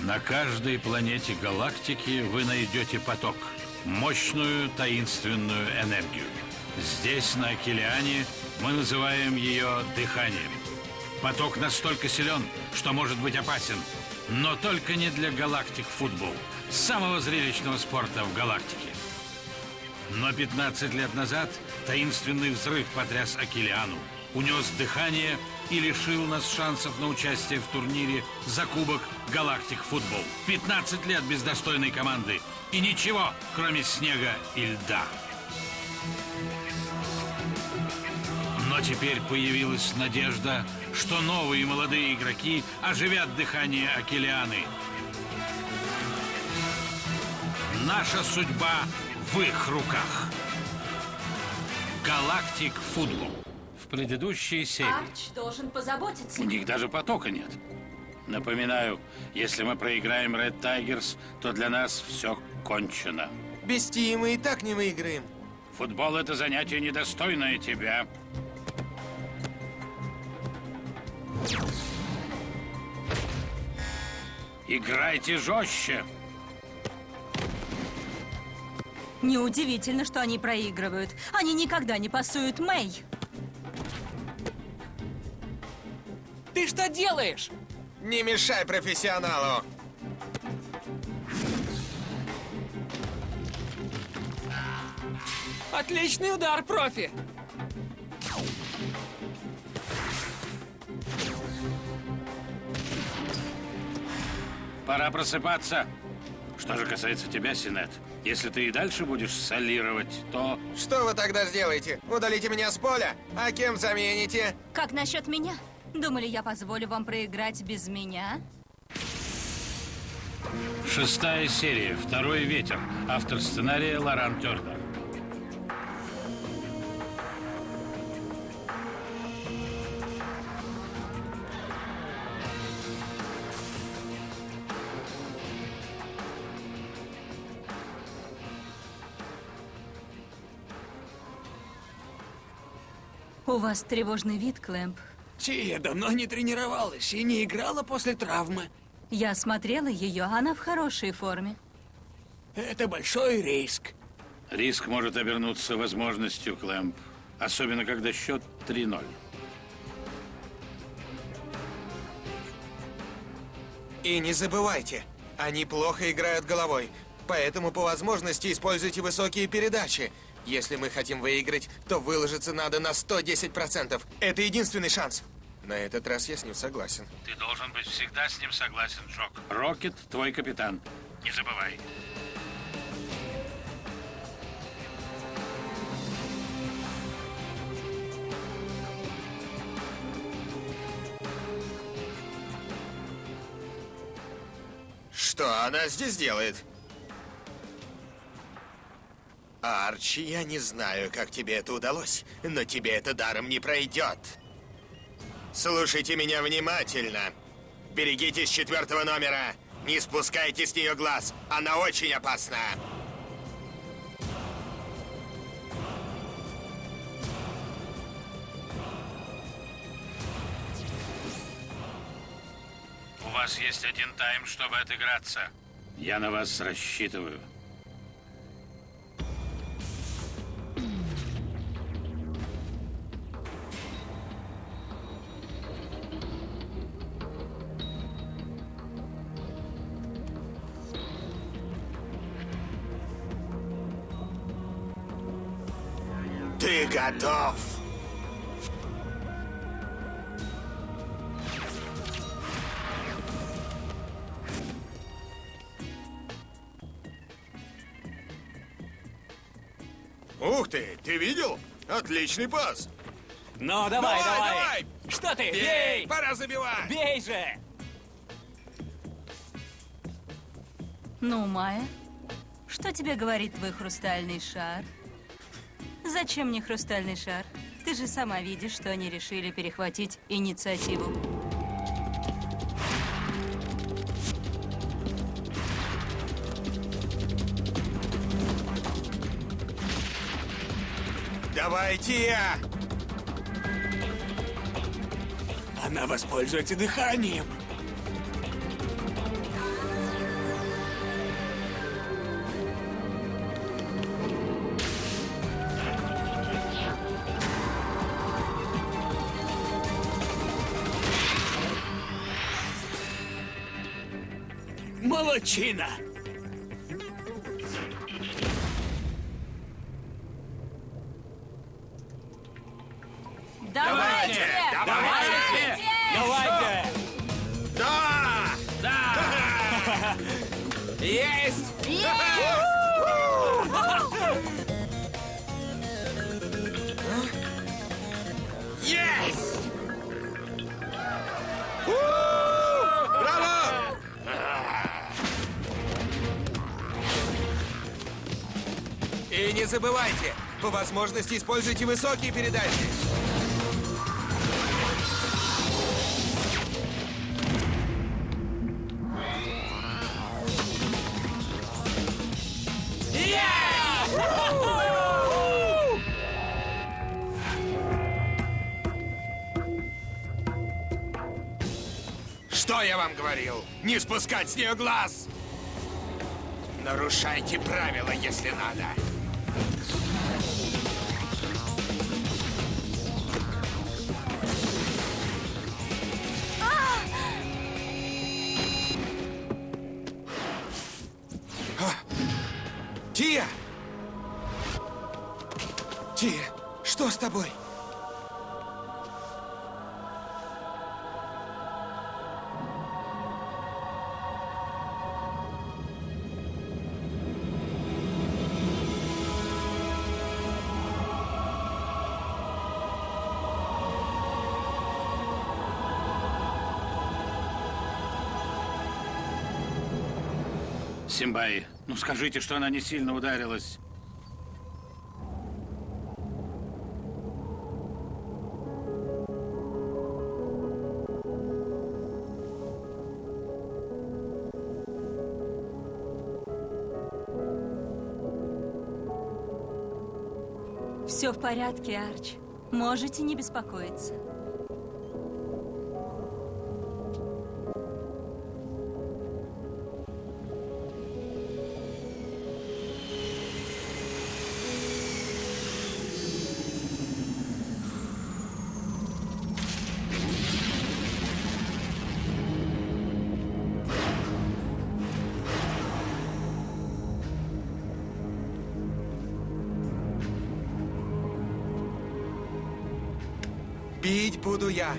На каждой планете галактики вы найдете поток, мощную таинственную энергию. Здесь, на Акилиане, мы называем ее дыханием. Поток настолько силен, что может быть опасен, но только не для галактик футбол, самого зрелищного спорта в галактике. Но 15 лет назад таинственный взрыв потряс Акилиану, унес дыхание и лишил нас шансов на участие в турнире за Кубок Галактик Футбол. 15 лет без достойной команды и ничего, кроме снега и льда. Но теперь появилась надежда, что новые молодые игроки оживят дыхание Акилианы. Наша судьба в их руках. Галактик Футбол. В предыдущей серии Арч должен позаботиться. у них даже потока нет. Напоминаю, если мы проиграем Red Tigers, то для нас все кончено. Без Ти мы и так не выиграем. Футбол — это занятие, недостойное тебя. Играйте жестче. Неудивительно, что они проигрывают. Они никогда не пасуют Мэй. Ты что делаешь? Не мешай профессионалу. Отличный удар, профи! Пора просыпаться. Что же касается тебя, Синет, если ты и дальше будешь солировать, то... Что вы тогда сделаете? Удалите меня с поля? А кем замените? Как насчет меня? Думали, я позволю вам проиграть без меня? 6-я серия. «Второй ветер». Автор сценария Лоран Тернер. У вас тревожный вид, Клэмп. Тия давно не тренировалась и не играла после травмы. Я смотрела ее, она в хорошей форме. Это большой риск. Риск может обернуться возможностью, Клэмп. Особенно, когда счет 3-0. И не забывайте, они плохо играют головой. Поэтому по возможности используйте высокие передачи. Если мы хотим выиграть, то выложиться надо на 110%. Это единственный шанс. На этот раз я с ним согласен. Ты должен быть всегда с ним согласен, Джок. Рокет — твой капитан. Не забывай. Что она здесь делает? Арчи, я не знаю, как тебе это удалось, но тебе это даром не пройдет. Слушайте меня внимательно. Берегитесь 4-го номера. Не спускайте с нее глаз. Она очень опасна. У вас есть один тайм, чтобы отыграться. Я на вас рассчитываю. Ты готов? Ух ты видел? Отличный пас. Ну, давай! Что ты? Бей! Пора забивать! Бей же! Ну, Майя, что тебе говорит твой хрустальный шар? Зачем мне хрустальный шар? Ты же сама видишь, что они решили перехватить инициативу. Давайте я! Она воспользуется дыханием. Молодчина! Давайте! Давайте! Давайте! Да! Да! Есть! Есть! Браво! И не забывайте, по возможности используйте высокие передачи. Что я вам говорил? Не спускать с нее глаз! Нарушайте правила, если надо. Тия! Тия, что с тобой? Симбай, ну скажите, что она не сильно ударилась. Все в порядке, Арч. Можете не беспокоиться. Бить буду я.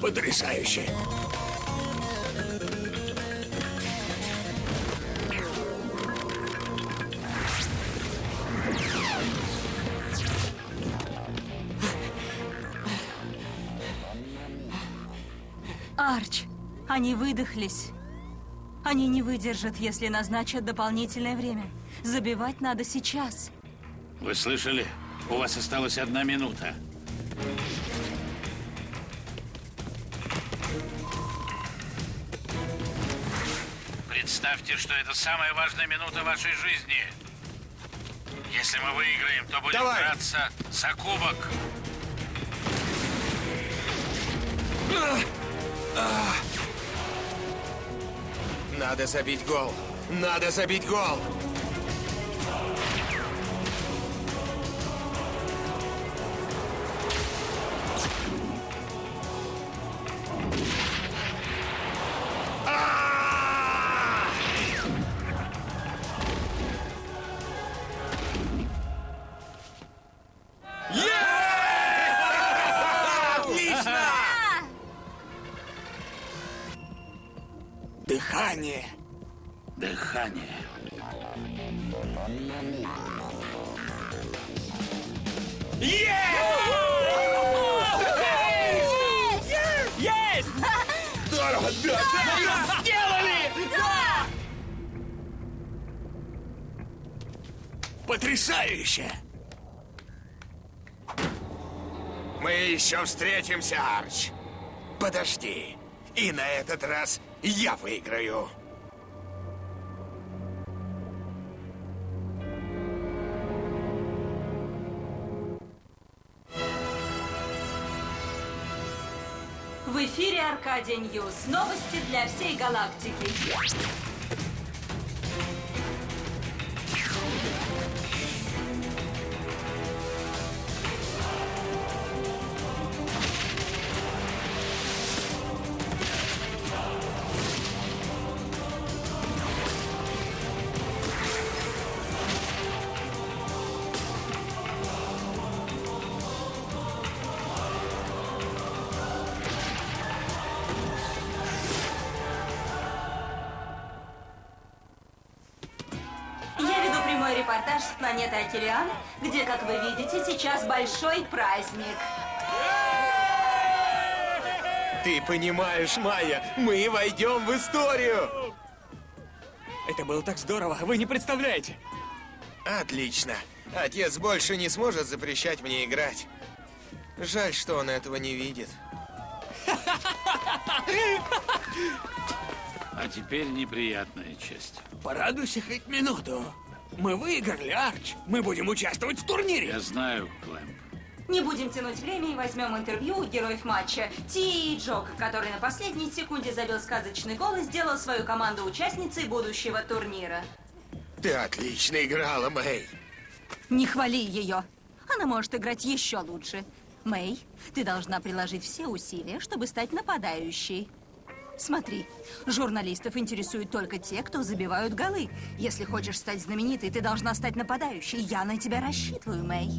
Потрясающе! Арч, они выдохлись. Они не выдержат, если назначат дополнительное время. Забивать надо сейчас. Вы слышали? У вас осталась 1 минута. Представьте, что это самая важная минута вашей жизни. Если мы выиграем, то будем Давай. драться за кубок. Надо забить гол. Надо забить гол. Дыхание. Дыхание. Yeah! Потрясающе! Мы еще встретимся, Арч. Подожди. И на этот раз я выиграю. В эфире Аркадия Ньюс. Новости для всей галактики. Я веду прямой репортаж с планеты Акелиан, где, как вы видите, сейчас большой праздник. Ты понимаешь, Майя, мы войдем в историю. Это было так здорово, вы не представляете. Отлично. Отец больше не сможет запрещать мне играть. Жаль, что он этого не видит. А теперь неприятная часть. Порадуйся хоть минуту. Мы выиграли, Арч. Мы будем участвовать в турнире. Я знаю, Клэмп. Не будем тянуть время и возьмем интервью у героев матча. Ти и Джок, который на последней секунде забил сказочный гол и сделал свою команду участницей будущего турнира. Ты отлично играла, Мэй. Не хвали ее. Она может играть еще лучше. Мэй, ты должна приложить все усилия, чтобы стать нападающей. Смотри, журналистов интересуют только те, кто забивают голы. Если хочешь стать знаменитой, ты должна стать нападающей. Я на тебя рассчитываю, Мэй.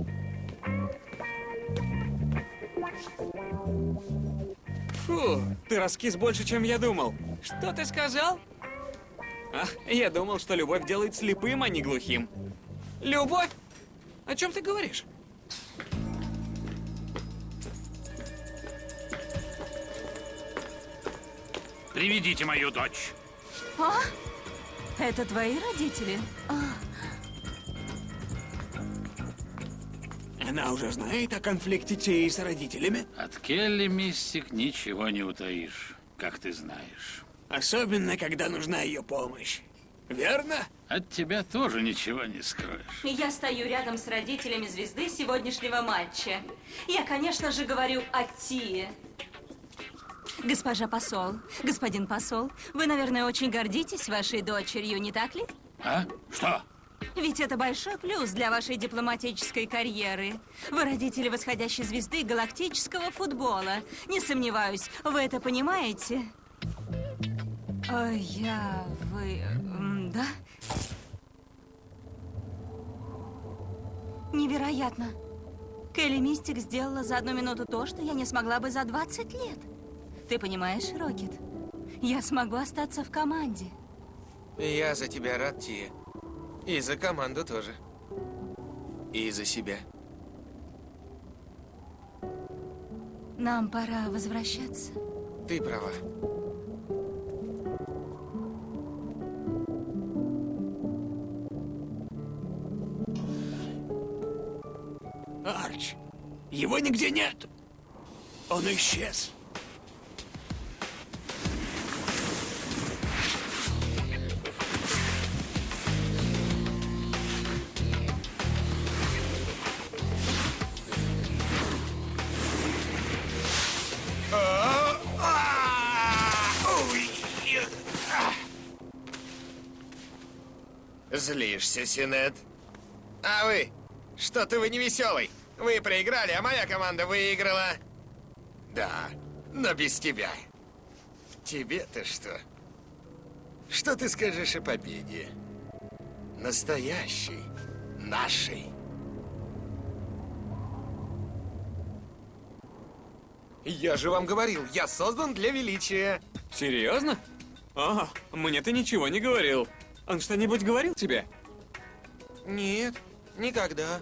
Фу, ты раскис больше, чем я думал. Что ты сказал? Ах, я думал, что любовь делает слепым, а не глухим. Любовь? О чем ты говоришь? Приведите мою дочь. А? Это твои родители? Она уже знает о конфликте Ти с родителями? От Келли, Мистик, ничего не утаишь, как ты знаешь. Особенно, когда нужна ее помощь. Верно? От тебя тоже ничего не скроешь. Я стою рядом с родителями звезды сегодняшнего матча. Я, конечно же, говорю о Тие. Госпожа посол, господин посол, вы, наверное, очень гордитесь вашей дочерью, не так ли? А? Что? Ведь это большой плюс для вашей дипломатической карьеры. Вы родители восходящей звезды галактического футбола. Не сомневаюсь, вы это понимаете? Да? Невероятно. Келли Мистик сделала за 1 минуту то, что я не смогла бы за 20 лет. Ты понимаешь, Рокет? Я смогу остаться в команде. Я за тебя рад, Тия. И за команду тоже. И за себя. Нам пора возвращаться. Ты права. Арч, его нигде нет. Он исчез. Злишься, Синет? А вы? Что-то вы не веселый. Вы проиграли, а моя команда выиграла. Да, но без тебя. Тебе-то что? Что ты скажешь о победе? Настоящей, нашей. Я же вам говорил, я создан для величия. Серьезно? Ага, мне ты ничего не говорил. Он что-нибудь говорил тебе? Нет, никогда.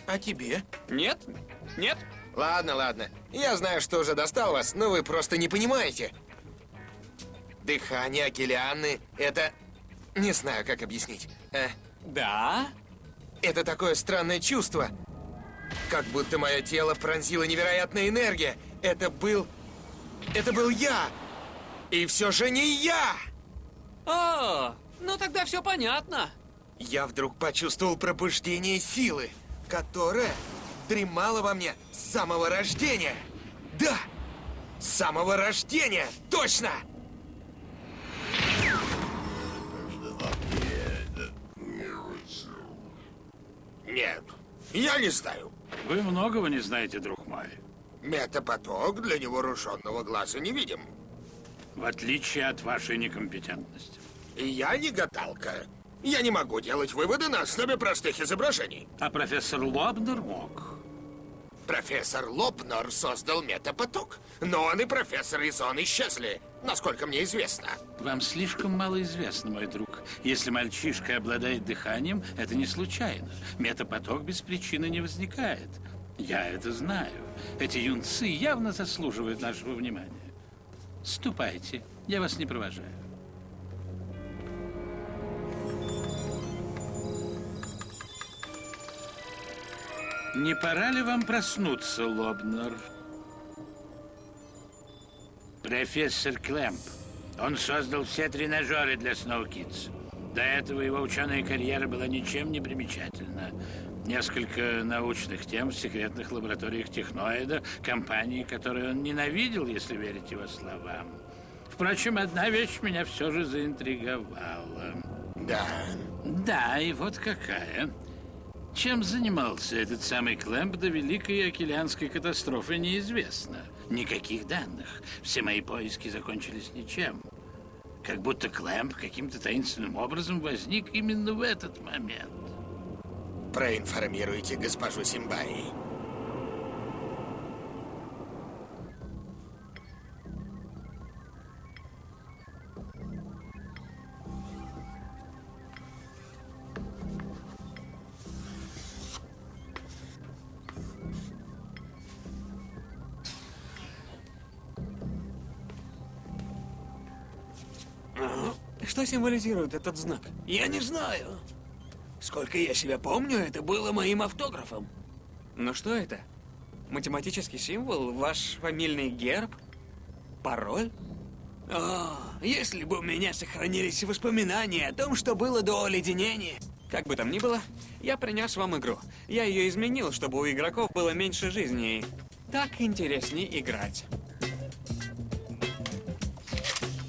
А тебе? Нет? Нет? Ладно, ладно. Я знаю, что уже достал вас, но вы просто не понимаете. Дыхание Акелианы — это... Не знаю, как объяснить. Да? Это такое странное чувство. Как будто мое тело пронзила невероятная энергия. Это был я. И все же не я. О, ну тогда все понятно. Я вдруг почувствовал пробуждение силы, которая дремала во мне с самого рождения. Да, с самого рождения, точно! Нет, я не знаю. Вы многого не знаете, друг мой. Метапоток для невооруженного глаза невидим. В отличие от вашей некомпетентности. И я не гадалка. Я не могу делать выводы на основе простых изображений. А профессор Лобнер мог. Профессор Лопнер создал метапоток, но он и профессор Изон исчезли, насколько мне известно. Вам слишком мало известно, мой друг. Если мальчишка обладает дыханием, это не случайно. Метапоток без причины не возникает. Я это знаю. Эти юнцы явно заслуживают нашего внимания. Ступайте, я вас не провожаю. Не пора ли вам проснуться, Лобнер? Профессор Клэмп. Он создал все тренажеры для Snow Kids. До этого его ученая карьера была ничем не примечательна. Несколько научных тем в секретных лабораториях Техноида, компании, которую он ненавидел, если верить его словам. Впрочем, одна вещь меня все же заинтриговала. Да. Да, и вот какая. Чем занимался этот самый Клэмп до Великой Океанской катастрофы, неизвестно. Никаких данных. Все мои поиски закончились ничем. Как будто Клэмп каким-то таинственным образом возник именно в этот момент. Проинформируйте госпожу Симбаи. Что символизирует этот знак? Я не знаю. Сколько я себя помню, это было моим автографом. Ну что это? Математический символ? Ваш фамильный герб? Пароль? О, если бы у меня сохранились воспоминания о том, что было до оледенения. Как бы там ни было, я принес вам игру. Я ее изменил, чтобы у игроков было меньше жизни. Так интереснее играть.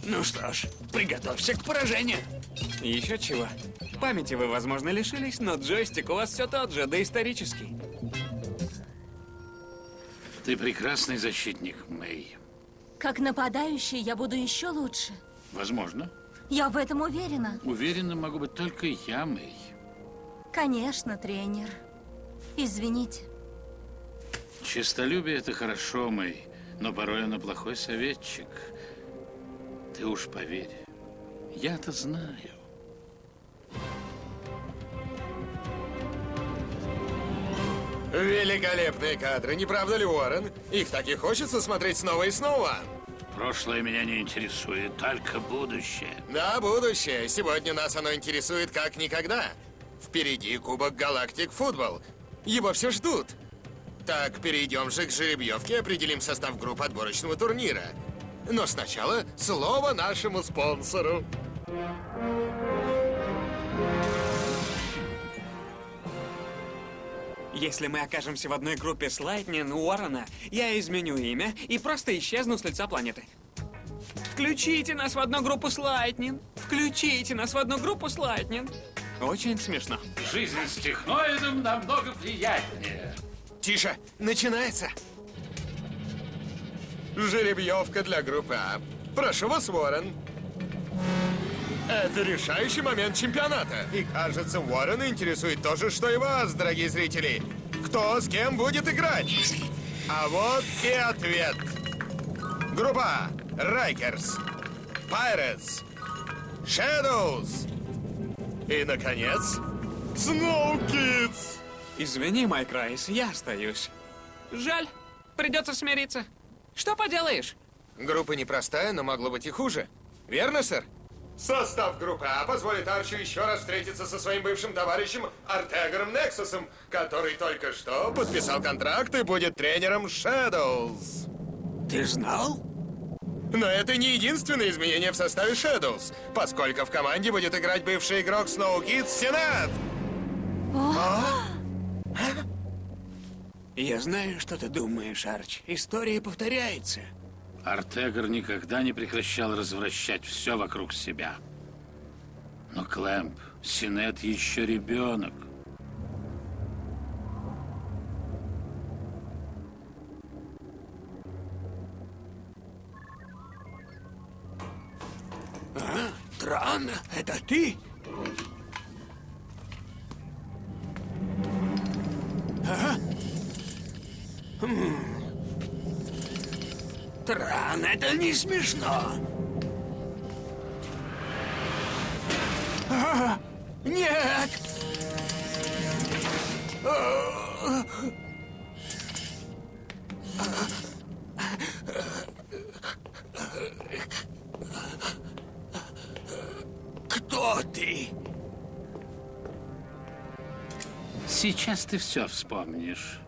Ну что ж, приготовься к поражению. Еще чего. Памяти вы, возможно, лишились, но джойстик у вас все тот же, доисторический. Ты прекрасный защитник, Мэй. Как нападающий я буду еще лучше. Возможно. Я в этом уверена. Уверена могу быть только я, Мэй. Конечно, тренер. Извините. Честолюбие — это хорошо, Мэй, но порой оно плохой советчик. Ты уж поверь, я-то знаю. Великолепные кадры, не правда ли, Уоррен? Их так и хочется смотреть снова и снова. Прошлое меня не интересует, только будущее. Да, будущее. Сегодня нас оно интересует как никогда. Впереди Кубок Галактик Футбол. Его все ждут. Так, перейдем же к жеребьевке и определим состав групп отборочного турнира. Но сначала слово нашему спонсору. Если мы окажемся в одной группе с Лайтнин Уоррена, я изменю имя и просто исчезну с лица планеты. Включите нас в одну группу с Лайтнин! Включите нас в одну группу с Лайтнин! Очень смешно. Жизнь с техноидом намного приятнее. Тише, начинается. Жеребьевка для группы А. Прошу вас, Уоррен. Это решающий момент чемпионата. И кажется, Уоррена интересует то же, что и вас, дорогие зрители. Кто с кем будет играть? А вот и ответ. Группа А. Райкерс, Pirates, Shadows и, наконец, Snow Kids. Извини, Майк Райс, я остаюсь. Жаль, придется смириться. Что поделаешь? Группа непростая, но могло быть и хуже. Верно, сэр? Состав группы А позволит Арчи еще раз встретиться со своим бывшим товарищем Артегором Нексусом, который только что подписал контракт и будет тренером Shadows. Ты знал? Но это не единственное изменение в составе Shadows, поскольку в команде будет играть бывший игрок Snow Kids Сенат. Я знаю, что ты думаешь, Арч. История повторяется. Артегор никогда не прекращал развращать все вокруг себя. Но Клэмп, Синет еще ребенок. Тран, это ты? Тран, это не смешно. Нет! Кто ты? Сейчас ты все вспомнишь.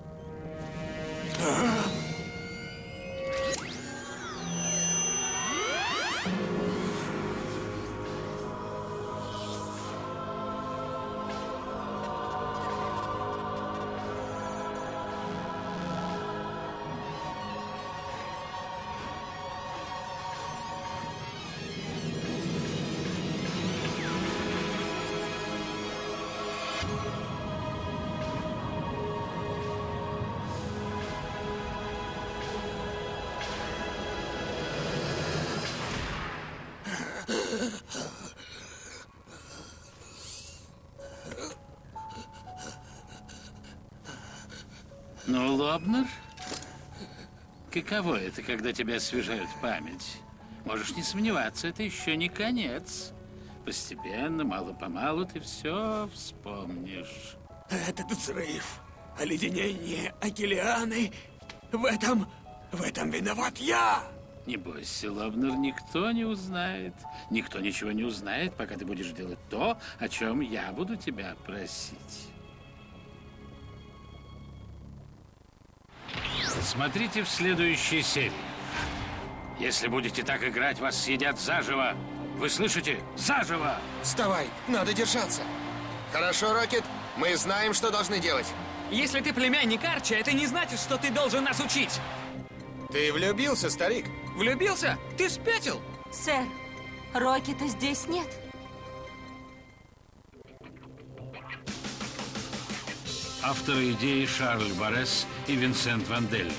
Ну, Лобнер, каково это, когда тебя освежают память? Можешь не сомневаться, это еще не конец. Постепенно, мало-помалу ты все вспомнишь. Этот взрыв, оледенение Акелианы, в этом виноват я! Не бойся, Лобнер, никто не узнает. Никто ничего не узнает, пока ты будешь делать то, о чем я буду тебя просить. Смотрите в следующей серии. Если будете так играть, вас съедят заживо. Вы слышите? Заживо! Вставай, надо держаться. Хорошо, Рокет, мы знаем, что должны делать. Если ты племянник Арчи, это не значит, что ты должен нас учить. Ты влюбился, старик? Влюбился? Ты спятил? Сэр, Рокета здесь нет. Авторы идеи Шарль Барес и Винсент Ванделли.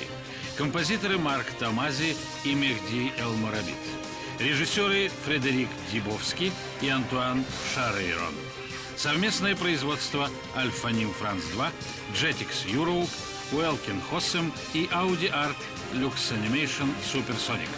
Композиторы Марк Томази и Мехди Элморабит. Режиссеры Фредерик Дибовский и Антуан Шарейрон. Совместное производство Альфа Ним Франц 2, Jetix Europe, Уэлкин Хоссем и Audi Art Lux Animation Supersonic.